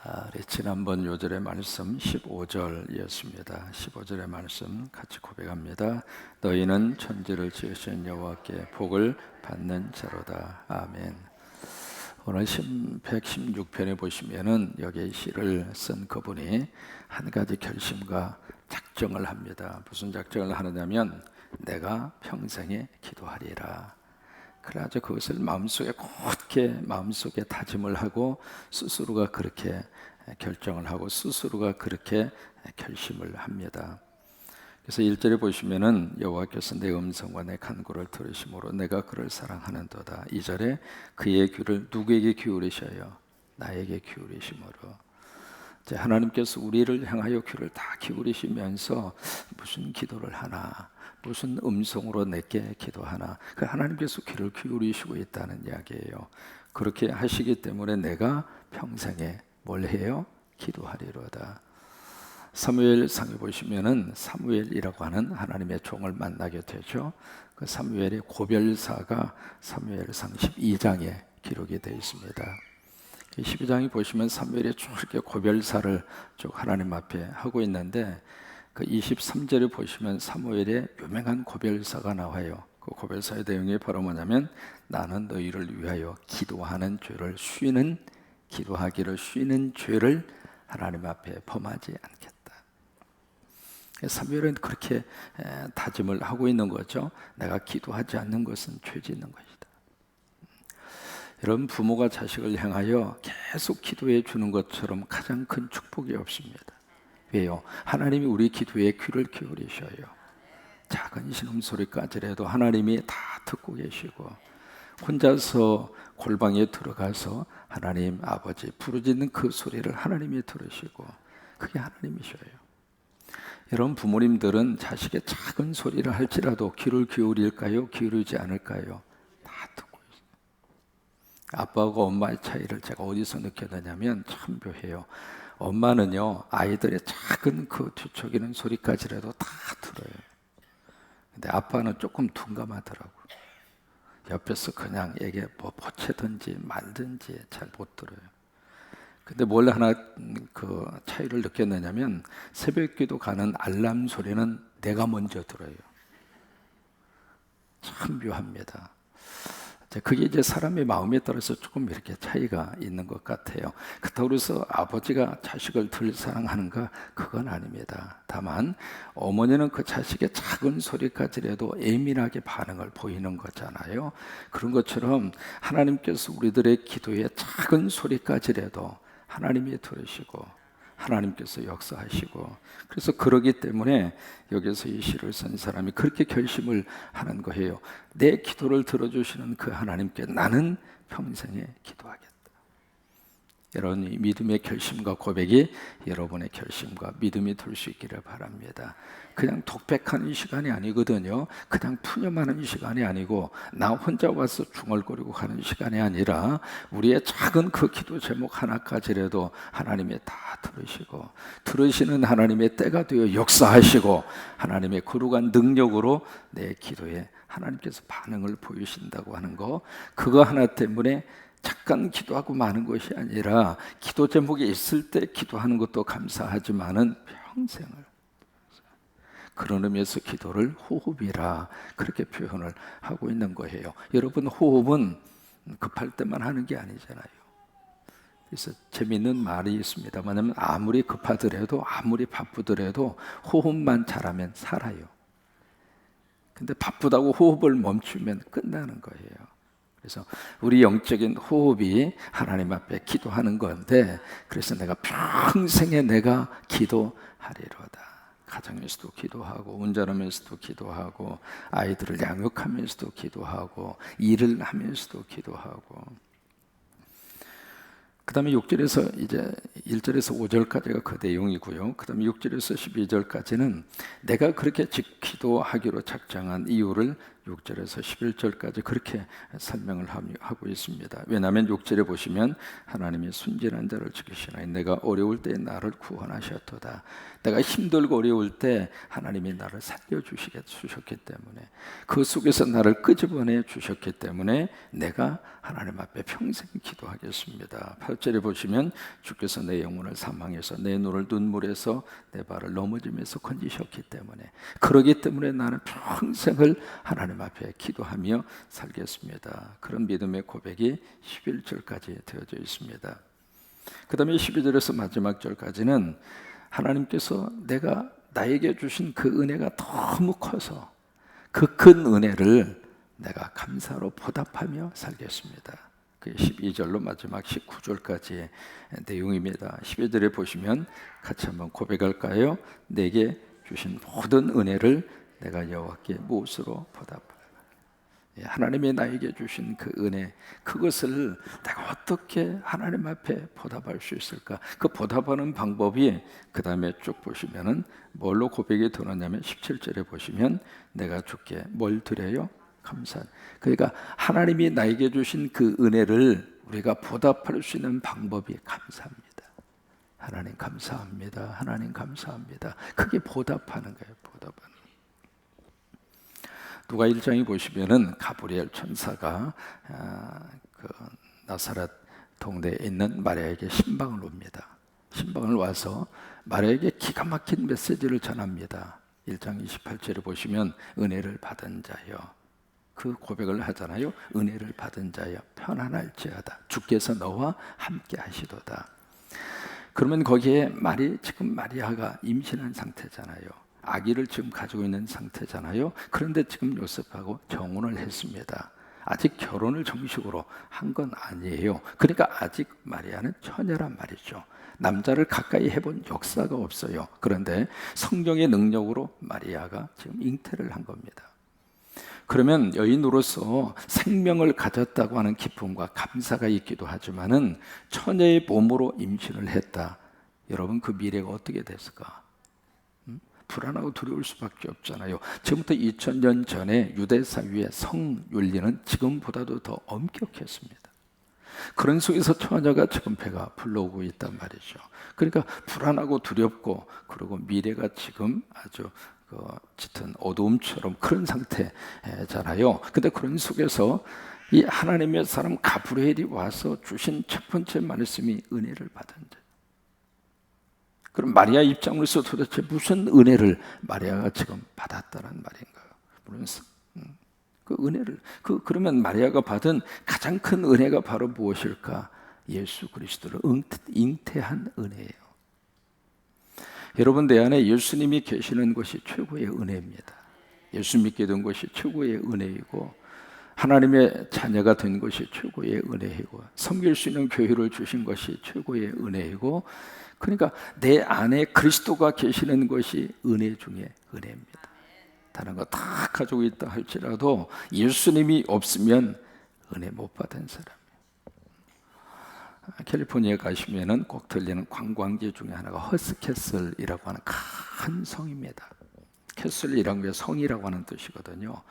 우리 지난번 요절의 말씀 15절이었습니다. 15절의 말씀 같이 고백합니다. 너희는 천지를 지으신 여호와께 복을 받는 자로다. 아멘. 오늘 116편에 보시면은 여기에 시를 쓴 그분이 한 가지 결심과 작정을 합니다. 무슨 작정을 하느냐면 내가 평생에 기도하리라. 그래서 그것을 마음속에 곧게 마음속에 다짐을 하고 스스로가 그렇게 결정을 하고 스스로가 그렇게 결심을 합니다. 그래서 1절에 보시면은 여호와께서 내 음성과 내 간구를 들으심으로 내가 그를 사랑하는도다. 2절에 그의 귀를 누구에게 기울이셔요? 나에게 기울이심으로. 하나님께서 우리를 향하여 귀를 다 기울이시면서 무슨 기도를 하나, 무슨 음성으로 내게 기도하나, 그 하나님께서 귀를 기울이시고 있다는 이야기예요. 그렇게 하시기 때문에 내가 평생에 뭘 해요? 기도하리로다. 사무엘상에 보시면은 사무엘이라고 하는 하나님의 종을 만나게 되죠. 그 사무엘의 고별사가 사무엘상 12장에 기록이 되어 있습니다. 12장에 보시면 사무엘이 쭉 이렇게 고별사를 쭉 하나님 앞에 하고 있는데 그 23절에 보시면 사무엘의 유명한 고별사가 나와요. 그 고별사의 내용이 바로 뭐냐면 나는 너희를 위하여 기도하는 죄를 쉬는 기도하기를 쉬는 죄를 하나님 앞에 범하지 않겠다. 사무엘은 그렇게 다짐을 하고 있는 거죠. 내가 기도하지 않는 것은 죄 짓는 것이다. 여러분, 부모가 자식을 향하여 계속 기도해 주는 것처럼 가장 큰 축복이 없습니다. 왜요? 하나님이 우리 기도에 귀를 기울이셔요. 작은 신음소리까지라도 하나님이 다 듣고 계시고 혼자서 골방에 들어가서 하나님 아버지 부르짖는 그 소리를 하나님이 들으시고 그게 하나님이셔요. 여러분, 부모님들은 자식의 작은 소리를 할지라도 귀를 기울일까요? 기울이지 않을까요? 다 듣고 있어요. 아빠하고 엄마의 차이를 제가 어디서 느꼈느냐면 참 묘해요. 엄마는요, 아이들의 작은 그 뒤척이는 소리까지라도 다 들어요. 근데 아빠는 조금 둔감하더라고요. 옆에서 그냥 얘게 뭐 보채든지 말든지 잘 못 들어요. 근데 뭘 하나 그 차이를 느꼈느냐면 새벽기도 가는 알람 소리는 내가 먼저 들어요. 참 묘합니다. 그게 이제 사람의 마음에 따라서 조금 이렇게 차이가 있는 것 같아요. 그렇다고 해서 아버지가 자식을 덜 사랑하는가? 그건 아닙니다. 다만 어머니는 그 자식의 작은 소리까지라도 예민하게 반응을 보이는 거잖아요. 그런 것처럼 하나님께서 우리들의 기도의 작은 소리까지라도 하나님이 들으시고 하나님께서 역사하시고, 그래서 그러기 때문에 여기서 이 시를 쓴 사람이 그렇게 결심을 하는 거예요. 내 기도를 들어주시는 그 하나님께 나는 평생에 기도하겠다. 여러분, 이 믿음의 결심과 고백이 여러분의 결심과 믿음이 될 수 있기를 바랍니다. 그냥 독백하는 시간이 아니거든요. 그냥 푸념하는 시간이 아니고 나 혼자 와서 중얼거리고 가는 시간이 아니라 우리의 작은 그 기도 제목 하나까지라도 하나님이 다 들으시고 들으시는 하나님의 때가 되어 역사하시고 하나님의 거룩한 능력으로 내 기도에 하나님께서 반응을 보이신다고 하는 거, 그거 하나 때문에 잠깐 기도하고 마는 것이 아니라 기도 제목이 있을 때 기도하는 것도 감사하지만은 평생을, 그런 의미에서 기도를 호흡이라 그렇게 표현을 하고 있는 거예요. 여러분, 호흡은 급할 때만 하는 게 아니잖아요. 그래서 재미있는 말이 있습니다. 뭐냐면 아무리 급하더라도 아무리 바쁘더라도 호흡만 잘하면 살아요. 근데 바쁘다고 호흡을 멈추면 끝나는 거예요. 그래서 우리 영적인 호흡이 하나님 앞에 기도하는 건데, 그래서 내가 평생에 내가 기도하리로다. 가정에서도 기도하고 운전하면서도 기도하고 아이들을 양육하면서도 기도하고 일을 하면서도 기도하고, 그 다음에 6절에서 이제 1절에서 5절까지가 그 내용이고요. 그 다음에 6절에서 12절까지는 내가 그렇게 기도하기로 작정한 이유를 6절에서 11절까지 그렇게 설명을 하고 있습니다. 왜냐하면 6절에 보시면 하나님이 순진한 자를 지키시나니 내가 어려울 때 나를 구원하셨도다. 내가 힘들고 어려울 때 하나님이 나를 살려주셨기 때문에, 그 속에서 나를 끄집어내 주셨기 때문에 내가 하나님 앞에 평생 기도하겠습니다. 8절에 보시면 주께서 내 영혼을 사망해서 내 눈을 눈물에서 내 발을 넘어짐에서 건지셨기 때문에, 그러기 때문에 나는 평생을 하나님 앞에 기도하며 살겠습니다. 그런 믿음의 고백이 11절까지 되어져 있습니다. 그 다음에 12절에서 마지막 절까지는 하나님께서 내가 나에게 주신 그 은혜가 너무 커서 그 큰 은혜를 내가 감사로 보답하며 살겠습니다. 그 12절로 마지막 19절까지의 내용입니다. 12절에 보시면 같이 한번 고백할까요? 내게 주신 모든 은혜를 내가 여호와께 무엇으로 보답하라. 하나님이 나에게 주신 그 은혜, 그것을 내가 어떻게 하나님 앞에 보답할 수 있을까? 그 보답하는 방법이 그 다음에 쭉 보시면은 뭘로 고백이 들어오냐면 17절에 보시면 내가 주께 뭘 드려요? 감사. 그러니까 하나님이 나에게 주신 그 은혜를 우리가 보답할 수 있는 방법이 감사합니다. 하나님 감사합니다. 하나님 감사합니다. 그게 보답하는 거예요. 보답하는. 누가 1장에 보시면은 가브리엘 천사가 그 나사렛 동네에 있는 마리아에게 신방을 옵니다. 신방을 와서 마리아에게 기가 막힌 메시지를 전합니다. 1장 28절에 보시면 은혜를 받은 자여, 그 고백을 하잖아요. 은혜를 받은 자여 편안할지어다. 주께서 너와 함께 하시도다. 그러면 거기에 지금 마리아가 임신한 상태잖아요. 아기를 지금 가지고 있는 상태잖아요. 그런데 지금 요셉하고 정혼을 했습니다. 아직 결혼을 정식으로 한 건 아니에요. 그러니까 아직 마리아는 처녀란 말이죠. 남자를 가까이 해본 역사가 없어요. 그런데 성령의 능력으로 마리아가 지금 잉태를 한 겁니다. 그러면 여인으로서 생명을 가졌다고 하는 기쁨과 감사가 있기도 하지만은 처녀의 몸으로 임신을 했다. 여러분, 그 미래가 어떻게 됐을까? 불안하고 두려울 수밖에 없잖아요. 지금부터 2000년 전에 유대 사회의 성윤리는 지금보다도 더 엄격했습니다. 그런 속에서 처녀가 지금 배가 불러오고 있단 말이죠. 그러니까 불안하고 두렵고, 그리고 미래가 지금 아주 짙은 어두움처럼 그런 상태잖아요. 근데 그런 속에서 이 하나님의 사람 가브리엘이 와서 주신 첫 번째 말씀이 은혜를 받은 자. 그럼 마리아 입장으로서 도대체 무슨 은혜를 마리아가 지금 받았다는 말인가요? 물론 그 은혜를 그러면 마리아가 받은 가장 큰 은혜가 바로 무엇일까? 예수 그리스도를 잉태한 은혜예요. 여러분, 내 안에 예수님이 계시는 것이 최고의 은혜입니다. 예수 믿게 된 것이 최고의 은혜이고, 하나님의 자녀가 된 것이 최고의 은혜이고, 섬길 수 있는 교회를 주신 것이 최고의 은혜이고, 그러니까 내 안에 그리스도가 계시는 것이 은혜 중에 은혜입니다. 다른 거 다 가지고 있다 할지라도 예수님이 없으면 은혜 못 받은 사람이에요. 캘리포니아에 가시면은 꼭 들리는 관광지 중에 하나가 허스캐슬이라고 하는 큰 성입니다. 캐슬이라는 게 성이라고 하는 뜻이거든요.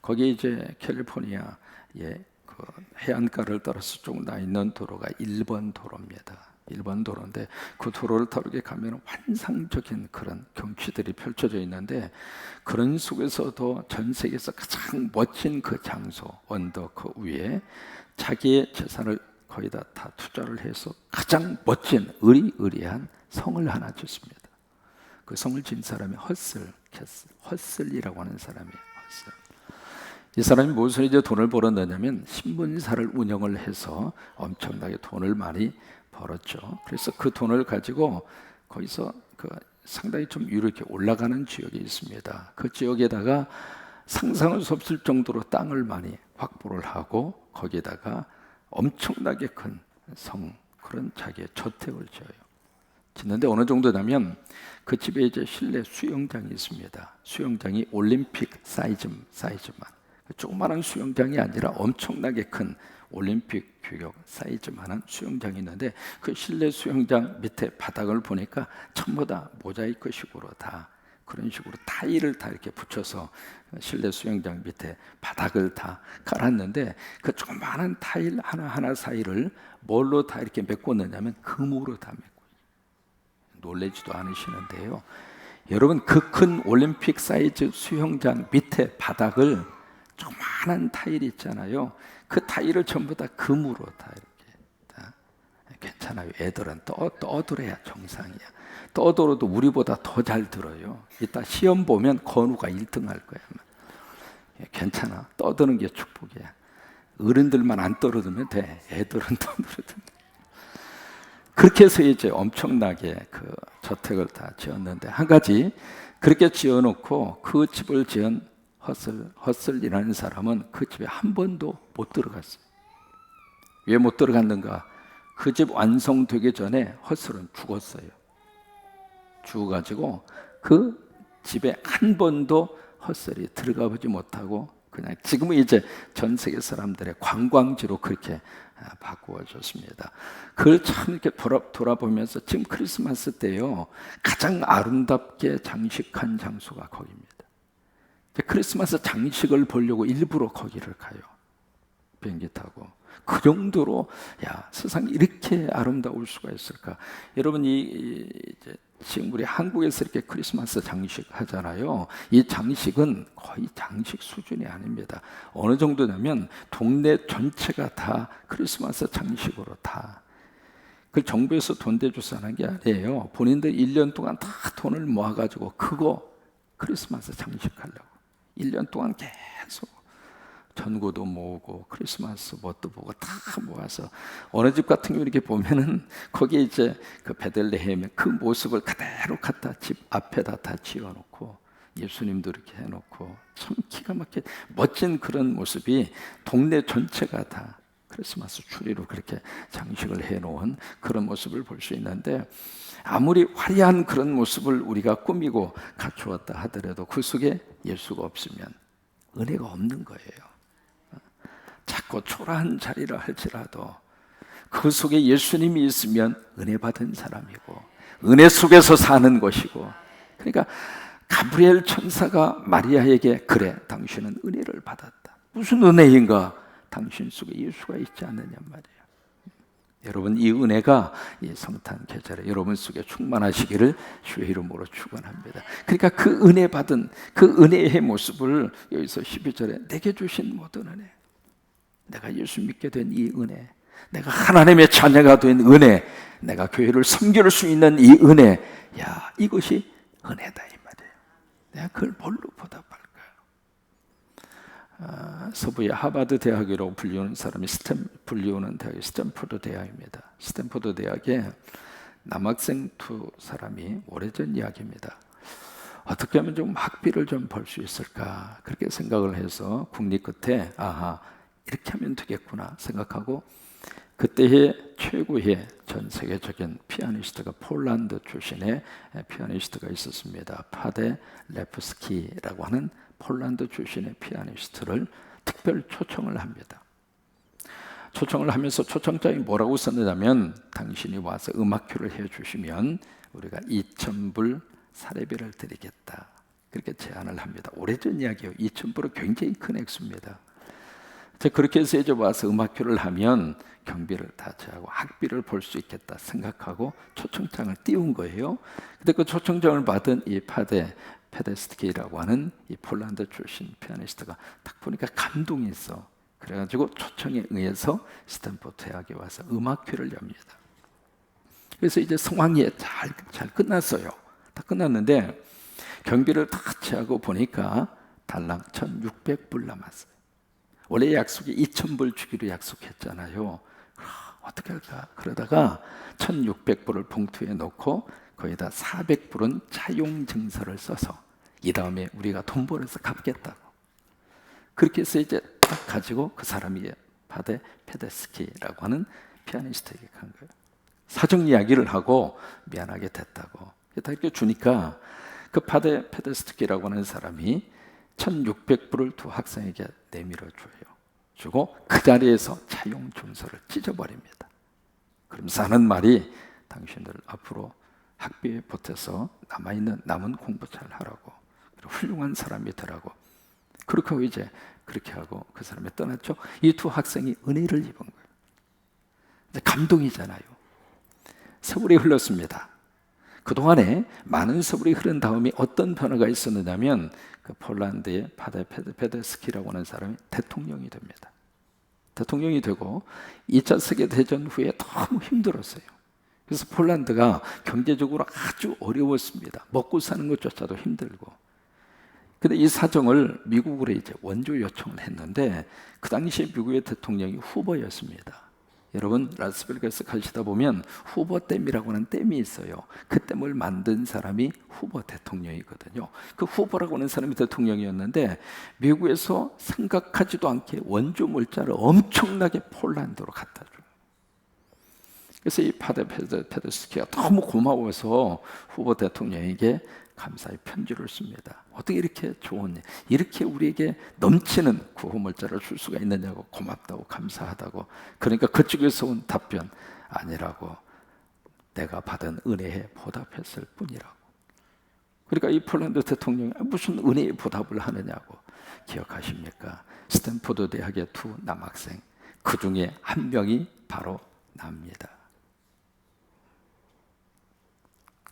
거기 이제 캘리포니아의 그 해안가를 따라서 쭉 나 있는 도로가 1번 도로입니다. 1번 도로인데 그 도로를 타르게 가면 환상적인 그런 경치들이 펼쳐져 있는데, 그런 속에서도 전 세계에서 가장 멋진 그 장소 언덕 그 위에 자기의 재산을 거의 다 투자를 해서 가장 멋진 의리의리한 성을 하나 짓습니다. 그 성을 진 사람이 허슬이라고 하는 사람이에요. 허슬. 이 사람이 무슨 이제 돈을 벌었느냐면 신문사를 운영을 해서 엄청나게 돈을 많이 벌었죠. 그래서 그 돈을 가지고 거기서 상당히 좀 위로 이렇게 올라가는 지역이 있습니다. 그 지역에다가 상상할 수 없을 정도로 땅을 많이 확보를 하고 거기에다가 엄청나게 큰 성, 그런 자기의 저택을 지어요. 짓는데 어느 정도냐면 그 집에 이제 실내 수영장이 있습니다. 수영장이 올림픽 사이즈만, 조그마한 수영장이 아니라 엄청나게 큰 올림픽 규격 사이즈만한 수영장이 있는데, 그 실내 수영장 밑에 바닥을 보니까 전부 다 모자이크식으로 다 그런 식으로 타일을 다 이렇게 붙여서 실내 수영장 밑에 바닥을 다 깔았는데 그 조그마한 타일 하나하나 사이를 뭘로 다 이렇게 메꿨느냐면 금으로 다 메고, 놀라지도 않으시는데요. 여러분, 그 큰 올림픽 사이즈 수영장 밑에 바닥을 조그마한 타일이 있잖아요. 그 타일을 전부 다 금으로 다 이렇게 다. 괜찮아요. 애들은 떠들어야 정상이야. 떠들어도 우리보다 더 잘 들어요. 이따 시험 보면 건우가 1등 할 거야. 괜찮아. 떠드는 게 축복이야. 어른들만 안 떠들면 돼. 애들은 떠들어도. 그렇게 해서 이제 엄청나게 그 저택을 다 지었는데, 한 가지, 그렇게 지어놓고 그 집을 지은 허슬이라는 사람은 그 집에 한 번도 못 들어갔어요. 왜 못 들어갔는가? 그 집 완성되기 전에 허슬은 죽었어요. 죽어가지고 그 집에 한 번도 헛설이 들어가 보지 못하고 그냥 지금은 이제 전 세계 사람들의 관광지로 그렇게 바꾸어졌습니다. 그걸 참 이렇게 돌아보면서 지금 크리스마스 때요, 가장 아름답게 장식한 장소가 거기입니다. 크리스마스 장식을 보려고 일부러 거기를 가요. 비행기 타고. 그 정도로 야, 세상이 이렇게 아름다울 수가 있을까? 여러분, 이제 지금 우리 한국에서 이렇게 크리스마스 장식 하잖아요. 이 장식은 거의 장식 수준이 아닙니다. 어느 정도냐면 동네 전체가 다 크리스마스 장식으로 다. 그 정부에서 돈 대줘서 하는 게 아니에요. 본인들 1년 동안 다 돈을 모아가지고 그거 크리스마스 장식하려고 1년 동안 계속 전구도 모으고 크리스마스 뭣도 보고 다 모아서, 어느 집 같은 경우 이렇게 보면은 거기에 이제 그 베들레헴의 그 모습을 그대로 갖다 집 앞에다 다 지어놓고 예수님도 이렇게 해놓고 참 기가 막히게 멋진 그런 모습이 동네 전체가 다 크리스마스 추리로 그렇게 장식을 해놓은 그런 모습을 볼 수 있는데, 아무리 화려한 그런 모습을 우리가 꾸미고 갖추었다 하더라도 그 속에 예수가 없으면 은혜가 없는 거예요. 자꾸 초라한 자리를 할지라도 그 속에 예수님이 있으면 은혜 받은 사람이고 은혜 속에서 사는 것이고, 그러니까 가브리엘 천사가 마리아에게 그래, 당신은 은혜를 받았다. 무슨 은혜인가? 당신 속에 예수가 있지 않느냐 말이에요. 여러분, 이 은혜가 이 성탄 계절에 여러분 속에 충만하시기를 주의 이름으로 축원합니다. 그러니까 그 은혜 받은 그 은혜의 모습을 여기서 12절에 내게 주신 모든 은혜, 내가 예수 믿게 된 이 은혜, 내가 하나님의 자녀가 된 은혜, 내가 교회를 섬길 수 있는 이 은혜, 야, 이것이 은혜다 이 말이에요. 내가 그걸 뭘로 보답할까요? 서부의 하버드 대학이라고 불리우는 사람이 불리우는 대학이 스탠포드 대학입니다. 스탠포드 대학에 남학생 두 사람이 오래전 이야기입니다. 어떻게 하면 좀 학비를 좀 벌 수 있을까, 그렇게 생각을 해서 국립 끝에 아하, 이렇게 하면 되겠구나 생각하고, 그때의 최고의 전 세계적인 피아니스트가 폴란드 출신의 피아니스트가 있었습니다. 파데 레프스키라고 하는 폴란드 출신의 피아니스트를 특별 초청을 합니다. 초청을 하면서 초청장이 뭐라고 썼느냐면, 당신이 와서 음악회를 해주시면 우리가 2,000불 사례비를 드리겠다, 그렇게 제안을 합니다. 오래전 이야기예요. 2,000불은 굉장히 큰 액수입니다. 그렇게 해서 이제 와서 음악회를 하면 경비를 다 제하고 학비를 벌 수 있겠다 생각하고 초청장을 띄운 거예요. 근데 그 초청장을 받은 이 파데 페데스키라고 하는 이 폴란드 출신 피아니스트가 딱 보니까 감동이 있어. 그래가지고 초청에 의해서 스탠포드 대학에 와서 음악회를 엽니다. 그래서 이제 성황리에 잘 끝났어요. 다 끝났는데 경비를 다 제하고 보니까 달랑 1,600불 남았어요. 원래 약속이 2,000불 주기로 약속했잖아요. 어떻게 할까? 그러다가 1,600불을 봉투에 넣고 거기다 400불은 차용 증서를 써서 이 다음에 우리가 돈 벌어서 갚겠다고. 그렇게 해서 이제 딱 가지고 그 사람이 파데 페데스키라고 하는 피아니스트에게 간 거예요. 사정 이야기를 하고 미안하게 됐다고. 이렇게 주니까 그 파데 페데스키라고 하는 사람이 1,600불을 두 학생에게 내밀어 줘요. 주고 그 자리에서 차용 증서를 찢어버립니다. 그러면서 하는 말이, 당신들 앞으로 학비에 보태서 남은 공부 잘 하라고, 그리고 훌륭한 사람이 되라고. 그렇게 하고 이제 그렇게 하고 그 사람이 떠났죠. 이 두 학생이 은혜를 입은 거예요. 이제 감동이잖아요. 세월이 흘렀습니다. 그동안에 많은 세월이 흐른 다음에 어떤 변화가 있었느냐면 그 폴란드의 파데 페데스키라고 하는 사람이 대통령이 됩니다. 대통령이 되고 2차 세계대전 후에 너무 힘들었어요. 그래서 폴란드가 경제적으로 아주 어려웠습니다. 먹고 사는 것조차도 힘들고. 근데 이 사정을 미국으로 이제 원조 요청을 했는데 그 당시에 미국의 대통령이 후보였습니다. 여러분 라스베가스 가시다 보면 후보댐이라고 하는 댐이 있어요. 그 댐을 만든 사람이 후보 대통령이거든요. 그 후보라고 하는 사람이 대통령이었는데 미국에서 생각하지도 않게 원조 물자를 엄청나게 폴란드로 갖다 줘요. 그래서 이 페데스키가 너무 고마워서 후보 대통령에게 감사의 편지를 씁니다. 어떻게 이렇게 좋은 일, 이렇게 우리에게 넘치는 구호물자를 줄 수가 있느냐고, 고맙다고, 감사하다고. 그러니까 그쪽에서 온 답변, 아니라고, 내가 받은 은혜에 보답했을 뿐이라고. 그러니까 이 폴란드 대통령이 무슨 은혜에 보답을 하느냐고. 기억하십니까? 스탠포드 대학의 두 남학생, 그 중에 한 명이 바로 납니다.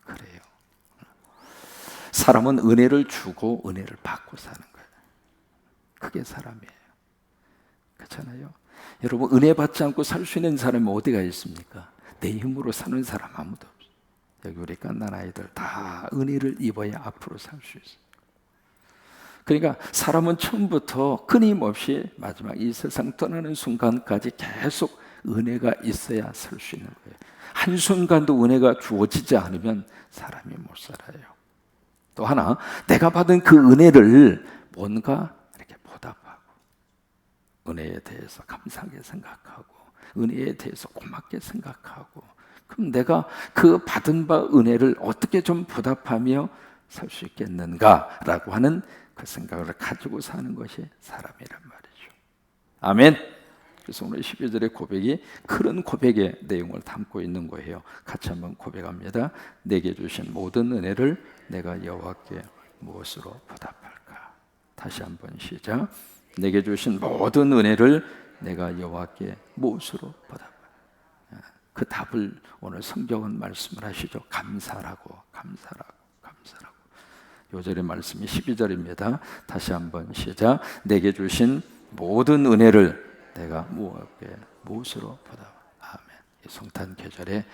그래요. 사람은 은혜를 주고 은혜를 받고 사는 거예요. 그게 사람이에요. 그렇잖아요. 여러분, 은혜 받지 않고 살 수 있는 사람이 어디가 있습니까? 내 힘으로 사는 사람 아무도 없어요. 여기 우리 갓난 아이들 다 은혜를 입어야 앞으로 살 수 있어요. 그러니까 사람은 처음부터 끊임없이 마지막 이 세상 떠나는 순간까지 계속 은혜가 있어야 살 수 있는 거예요. 한순간도 은혜가 주어지지 않으면 사람이 못 살아요. 또 하나, 내가 받은 그 은혜를 뭔가 이렇게 보답하고, 은혜에 대해서 감사하게 생각하고, 은혜에 대해서 고맙게 생각하고, 그럼 내가 그 받은 바 은혜를 어떻게 좀 보답하며 살 수 있겠는가라고 하는 그 생각을 가지고 사는 것이 사람이란 말이죠. 아멘. 그래서 오늘 12절의 고백이 그런 고백의 내용을 담고 있는 거예요. 같이 한번 고백합니다. 내게 주신 모든 은혜를 내가 여호와께 무엇으로 보답할까? 다시 한번 시작. 내게 주신 모든 은혜를 내가 여호와께 무엇으로 보답할까? 그 답을 오늘 성경은 말씀을 하시죠. 감사라고, 감사라고, 감사라고. 요절의 말씀이 12절입니다. 다시 한번 시작. 내게 주신 모든 은혜를 내가 무엇으로 보답? 아멘. 이 성탄 계절에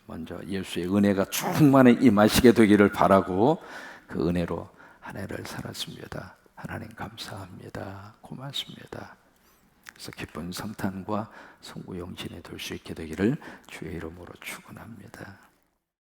먼저 예수의 은혜가 충만히 임하시게 되기를 바라고 그 은혜로 한 해를 살았습니다. 하나님 감사합니다. 고맙습니다. 그래서 기쁜 성탄과 성구 영신이 될 수 있게 되기를 주의 이름으로 축원합니다.